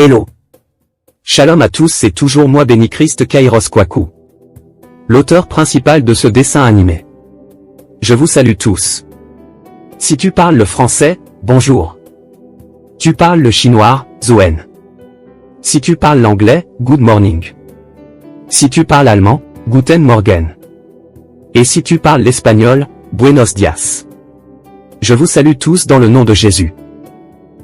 Hello. Shalom à tous, c'est toujours moi Béni Christ Kairos Kwaku, l'auteur principal de ce dessin animé. Je vous salue tous. Si tu parles le français, bonjour. Tu parles le chinois, Zuen. Si tu parles l'anglais, good morning. Si tu parles allemand, guten Morgen. Et si tu parles l'espagnol, buenos dias. Je vous salue tous dans le nom de Jésus.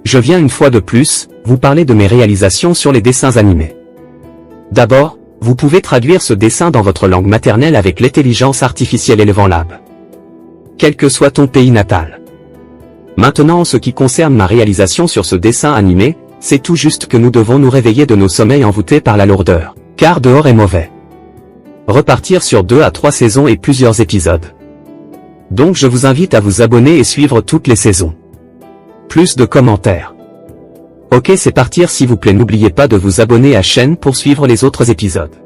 Je viens une fois de plus, vous parler de mes réalisations sur les dessins animés. D'abord, vous pouvez traduire ce dessin dans votre langue maternelle avec l'intelligence artificielle Eleven Lab. Quel que soit ton pays natal. Maintenant en ce qui concerne ma réalisation sur ce dessin animé, c'est tout juste que nous devons nous réveiller de nos sommeils envoûtés par la lourdeur, car dehors est mauvais. Repartir sur 2 à 3 saisons et plusieurs épisodes. Donc je vous invite à vous abonner et suivre toutes les saisons. Plus de commentaires. Ok, c'est partir, s'il vous plaît, n'oubliez pas de vous abonner à la chaîne pour suivre les autres épisodes.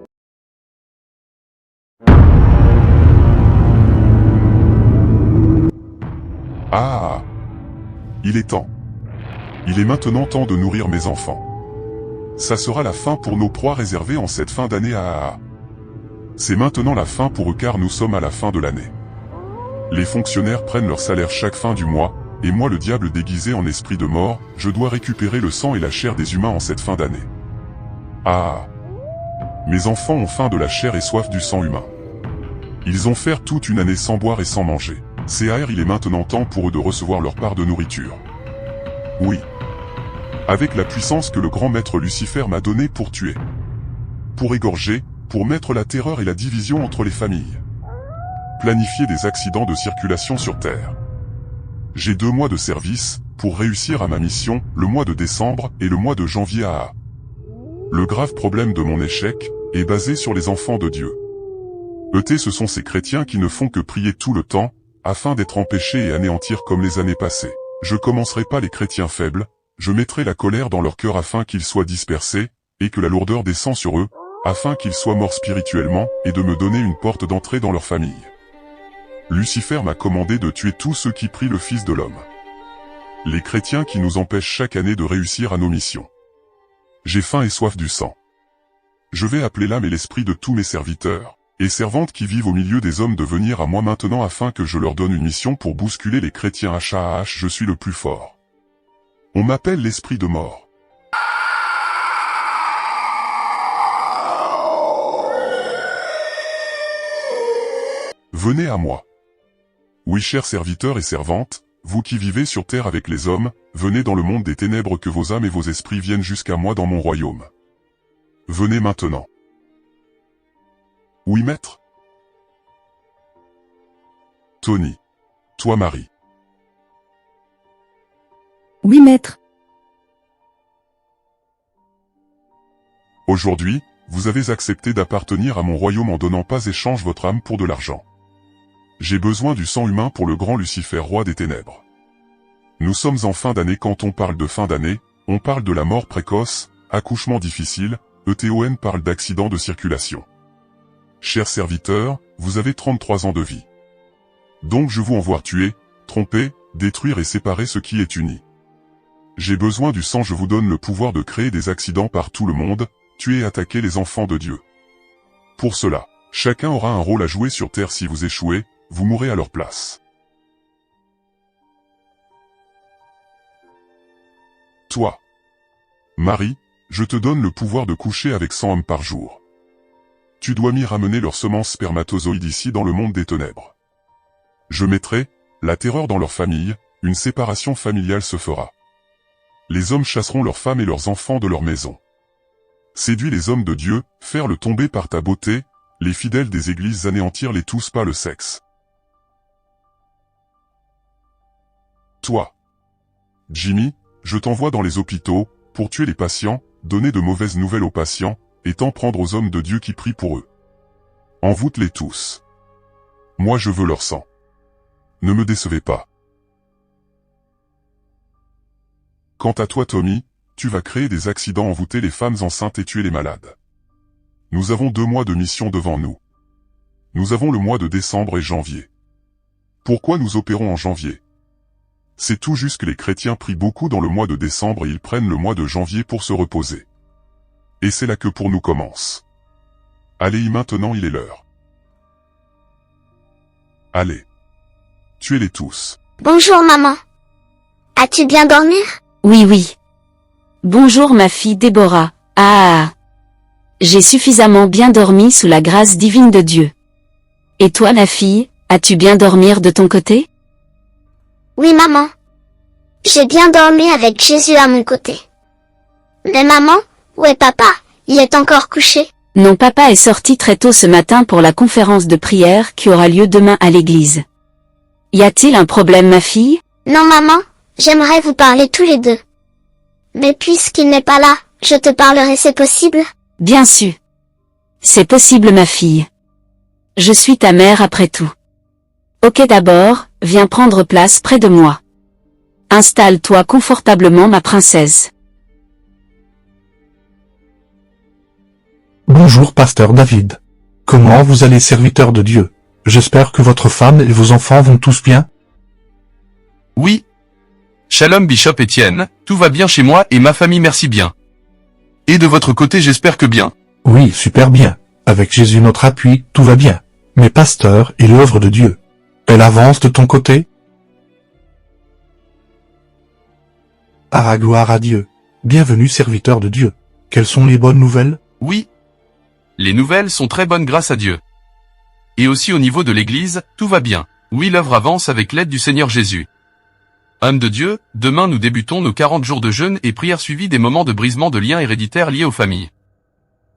Ah! Il est temps. Il est maintenant temps de nourrir mes enfants. Ça sera la fin pour nos proies réservées en cette fin d'année à... C'est maintenant la fin pour eux car nous sommes à la fin de l'année. Les fonctionnaires prennent leur salaire chaque fin du mois, et moi le diable déguisé en esprit de mort, je dois récupérer le sang et la chair des humains en cette fin d'année. Ah! Mes enfants ont faim de la chair et soif du sang humain. Ils ont fait toute une année sans boire et sans manger. CAR, il est maintenant temps pour eux de recevoir leur part de nourriture. Oui. Avec la puissance que le grand maître Lucifer m'a donnée pour tuer. Pour égorger, pour mettre la terreur et la division entre les familles. Planifier des accidents de circulation sur Terre. J'ai 2 mois de service, pour réussir à ma mission, le mois de décembre et le mois de janvier à... Le grave problème de mon échec, est basé sur les enfants de Dieu. Ce sont ces chrétiens qui ne font que prier tout le temps, afin d'être empêchés et anéantir comme les années passées. Je commencerai pas les chrétiens faibles, je mettrai la colère dans leur cœur afin qu'ils soient dispersés, et que la lourdeur descend sur eux, afin qu'ils soient morts spirituellement, et de me donner une porte d'entrée dans leur famille. Lucifer m'a commandé de tuer tous ceux qui prient le Fils de l'homme. Les chrétiens qui nous empêchent chaque année de réussir à nos missions. J'ai faim et soif du sang. Je vais appeler l'âme et l'esprit de tous mes serviteurs et servantes qui vivent au milieu des hommes de venir à moi maintenant afin que je leur donne une mission pour bousculer les chrétiens HAH, je suis le plus fort. On m'appelle l'esprit de mort. Venez à moi. Oui, chers serviteurs et servantes, vous qui vivez sur terre avec les hommes, venez dans le monde des ténèbres que vos âmes et vos esprits viennent jusqu'à moi dans mon royaume. Venez maintenant. Oui, maître. Tony. Toi, Marie. Oui, maître. Aujourd'hui, vous avez accepté d'appartenir à mon royaume en donnant pas échange votre âme pour de l'argent. J'ai besoin du sang humain pour le grand Lucifer, roi des ténèbres. Nous sommes en fin d'année. Quand on parle de fin d'année, on parle de la mort précoce, accouchement difficile, ETON parle d'accident de circulation. Chers serviteurs, vous avez 33 ans de vie. Donc je vous envoie tuer, tromper, détruire et séparer ce qui est uni. J'ai besoin du sang, je vous donne le pouvoir de créer des accidents par tout le monde, tuer et attaquer les enfants de Dieu. Pour cela, chacun aura un rôle à jouer sur terre. Si vous échouez, vous mourrez à leur place. Toi, Marie, je te donne le pouvoir de coucher avec 100 hommes par jour. Tu dois m'y ramener leurs semences spermatozoïdes ici dans le monde des ténèbres. Je mettrai la terreur dans leur famille, une séparation familiale se fera. Les hommes chasseront leurs femmes et leurs enfants de leur maison. Séduis les hommes de Dieu, faire le tomber par ta beauté, les fidèles des églises anéantir les tous pas le sexe. Toi, Jimmy, je t'envoie dans les hôpitaux, pour tuer les patients, donner de mauvaises nouvelles aux patients, et t'en prendre aux hommes de Dieu qui prient pour eux. Envoûte-les tous. Moi je veux leur sang. Ne me décevez pas. Quant à toi Tommy, tu vas créer des accidents, envoûter les femmes enceintes et tuer les malades. Nous avons 2 mois de mission devant nous. Nous avons le mois de décembre et janvier. Pourquoi nous opérons en janvier? C'est tout juste que les chrétiens prient beaucoup dans le mois de décembre et ils prennent le mois de janvier pour se reposer. Et c'est là que pour nous commence. Allez, maintenant il est l'heure. Allez. Tuez-les tous. Bonjour maman. As-tu bien dormi? Oui, oui. Bonjour ma fille Déborah. Ah. J'ai suffisamment bien dormi sous la grâce divine de Dieu. Et toi ma fille, as-tu bien dormi de ton côté? Oui maman. J'ai bien dormi avec Jésus à mon côté. Mais maman, où est papa? Il est encore couché? Non, papa est sorti très tôt ce matin pour la conférence de prière qui aura lieu demain à l'église. Y a-t-il un problème ma fille? Non maman, j'aimerais vous parler tous les deux. Mais puisqu'il n'est pas là, je te parlerai, c'est possible? Bien sûr. C'est possible ma fille. Je suis ta mère après tout. Ok, d'abord, viens prendre place près de moi. Installe-toi confortablement ma princesse. Bonjour pasteur David. Comment vous allez serviteur de Dieu? J'espère que votre femme et vos enfants vont tous bien. Oui. Shalom Bishop Étienne, tout va bien chez moi et ma famille merci bien. Et de votre côté j'espère que bien. Oui, super bien. Avec Jésus notre appui, tout va bien. Mais pasteur et l'œuvre de Dieu, elle avance de ton côté? Ah, gloire à Dieu. Bienvenue serviteur de Dieu. Quelles sont les bonnes nouvelles? Oui. Les nouvelles sont très bonnes grâce à Dieu. Et aussi au niveau de l'église, tout va bien. Oui, l'œuvre avance avec l'aide du Seigneur Jésus. Homme de Dieu, demain nous débutons nos 40 jours de jeûne et prières suivis des moments de brisement de liens héréditaires liés aux familles.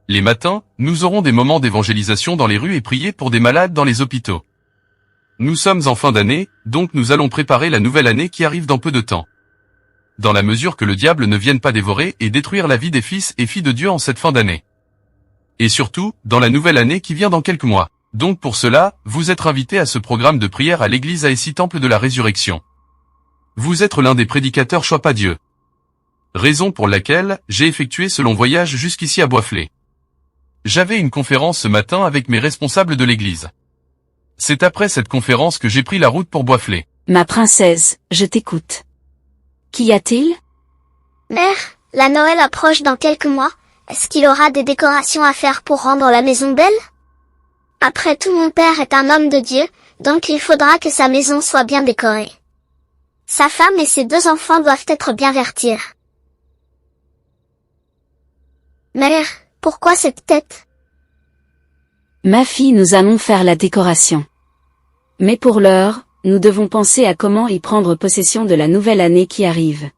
Les matins, nous aurons des moments d'évangélisation dans les rues et prier pour des malades dans les hôpitaux. Nous sommes en fin d'année, donc nous allons préparer la nouvelle année qui arrive dans peu de temps. Dans la mesure que le diable ne vienne pas dévorer et détruire la vie des fils et filles de Dieu en cette fin d'année. Et surtout, dans la nouvelle année qui vient dans quelques mois. Donc pour cela, vous êtes invités à ce programme de prière à l'église ASI Temple de la Résurrection. Vous êtes l'un des prédicateurs choix pas Dieu. Raison pour laquelle, j'ai effectué ce long voyage jusqu'ici à Boisflé. J'avais une conférence ce matin avec mes responsables de l'église. C'est après cette conférence que j'ai pris la route pour Boisflé. Ma princesse, je t'écoute. Qu'y a-t-il? Mère, la Noël approche dans quelques mois. Est-ce qu'il aura des décorations à faire pour rendre la maison belle? Après tout, mon père est un homme de Dieu, donc il faudra que sa maison soit bien décorée. Sa femme et ses 2 enfants doivent être bien vêtus. Mère, pourquoi cette tête? Ma fille, nous allons faire la décoration. Mais pour l'heure, nous devons penser à comment y prendre possession de la nouvelle année qui arrive.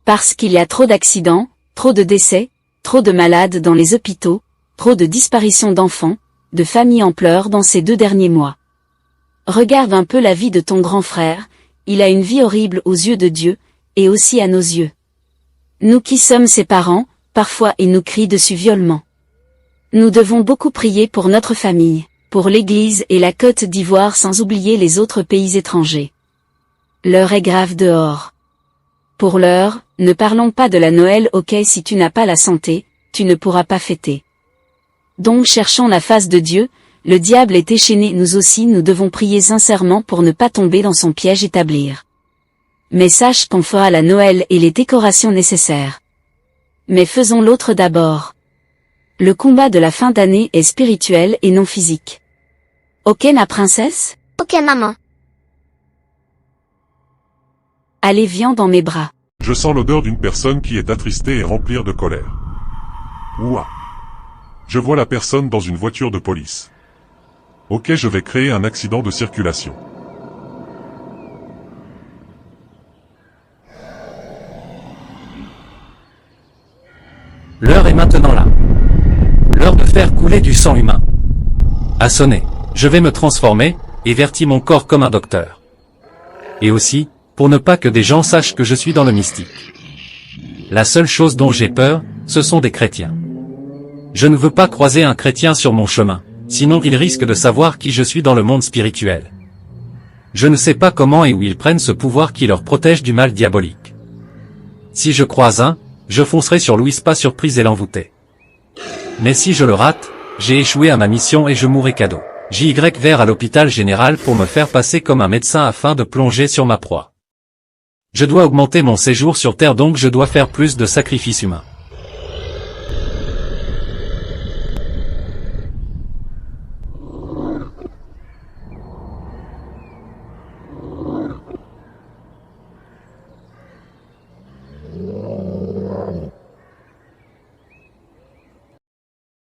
Parce qu'il y a trop d'accidents, trop de décès, trop de malades dans les hôpitaux, trop de disparitions d'enfants, de familles en pleurs dans ces 2 derniers mois. Regarde un peu la vie de ton grand frère, il a une vie horrible aux yeux de Dieu, et aussi à nos yeux. Nous qui sommes ses parents, parfois il nous crie dessus violemment. Nous devons beaucoup prier pour notre famille, pour l'Église et la Côte d'Ivoire sans oublier les autres pays étrangers. L'heure est grave dehors. Pour l'heure, ne parlons pas de la Noël, ok, si tu n'as pas la santé, tu ne pourras pas fêter. Donc cherchons la face de Dieu, le diable est échaîné, nous aussi nous devons prier sincèrement pour ne pas tomber dans son piège établir. Mais sache qu'on fera la Noël et les décorations nécessaires. Mais faisons l'autre d'abord. Le combat de la fin d'année est spirituel et non physique. Ok ma princesse? Ok maman. Allez, viens dans mes bras. Je sens l'odeur d'une personne qui est attristée et remplie de colère. Ouah. Je vois la personne dans une voiture de police. Ok, je vais créer un accident de circulation. L'heure est maintenant là. L'heure de faire couler du sang humain. A sonné. Je vais me transformer, et vertir mon corps comme un docteur. Et aussi, pour ne pas que des gens sachent que je suis dans le mystique. La seule chose dont j'ai peur, ce sont des chrétiens. Je ne veux pas croiser un chrétien sur mon chemin, sinon il risque de savoir qui je suis dans le monde spirituel. Je ne sais pas comment et où ils prennent ce pouvoir qui leur protège du mal diabolique. Si je croise un, je foncerai sur Louis pas surprise et l'envoûter. Mais si je le rate, j'ai échoué à ma mission et je mourrai cadeau. JY vers à l'hôpital général pour me faire passer comme un médecin afin de plonger sur ma proie. Je dois augmenter mon séjour sur Terre, donc je dois faire plus de sacrifices humains.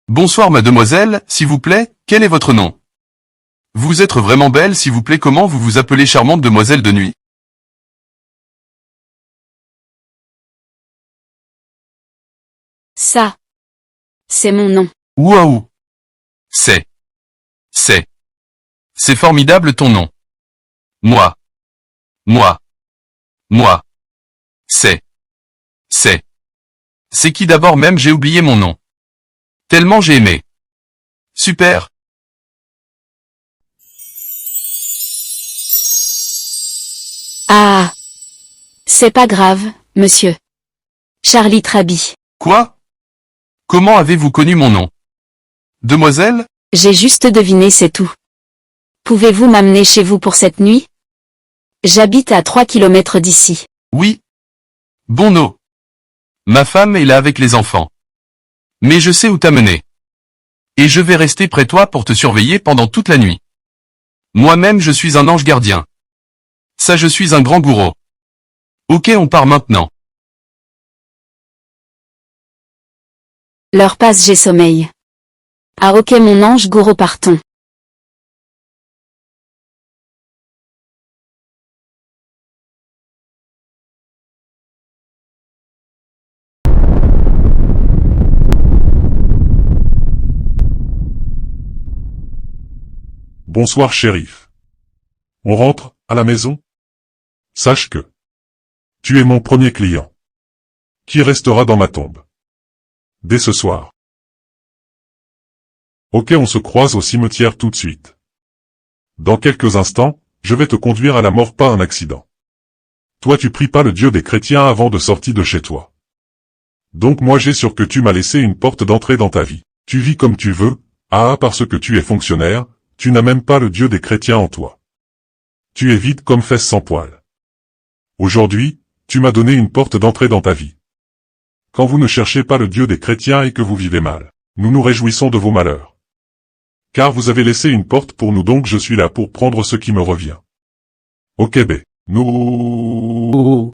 Bonsoir mademoiselle, s'il vous plaît, quel est votre nom? Vous êtes vraiment belle, s'il vous plaît, comment vous vous appelez, charmante demoiselle de nuit? Ça. C'est mon nom. Waouh! C'est formidable ton nom. Moi. C'est qui d'abord, même j'ai oublié mon nom. Tellement j'ai aimé. Super. Ah. C'est pas grave, monsieur. Charlie Traby. Quoi? Comment avez-vous connu mon nom? Demoiselle? J'ai juste deviné, c'est tout. Pouvez-vous m'amener chez vous pour cette nuit? J'habite à 3 kilomètres d'ici. Oui. Bon. Ma femme est là avec les enfants. Mais je sais où t'amener. Et je vais rester près de toi pour te surveiller pendant toute la nuit. Moi-même je suis un ange gardien. Ça, je suis un grand gourou. Ok, on part maintenant. L'heure passe, j'ai sommeil. Ah ok mon ange gourou, partons. Bonsoir shérif. On rentre à la maison? Sache que tu es mon premier client, qui restera dans ma tombe dès ce soir. Ok, on se croise au cimetière tout de suite. Dans quelques instants, je vais te conduire à la mort, pas un accident. Toi tu pries pas le Dieu des chrétiens avant de sortir de chez toi. Donc moi j'ai sûr que tu m'as laissé une porte d'entrée dans ta vie. Tu vis comme tu veux, parce que tu es fonctionnaire, tu n'as même pas le Dieu des chrétiens en toi. Tu es vide comme fesse sans poil. Aujourd'hui, tu m'as donné une porte d'entrée dans ta vie. Quand vous ne cherchez pas le Dieu des chrétiens et que vous vivez mal, nous nous réjouissons de vos malheurs. Car vous avez laissé une porte pour nous, donc je suis là pour prendre ce qui me revient. Ok, B. Nous.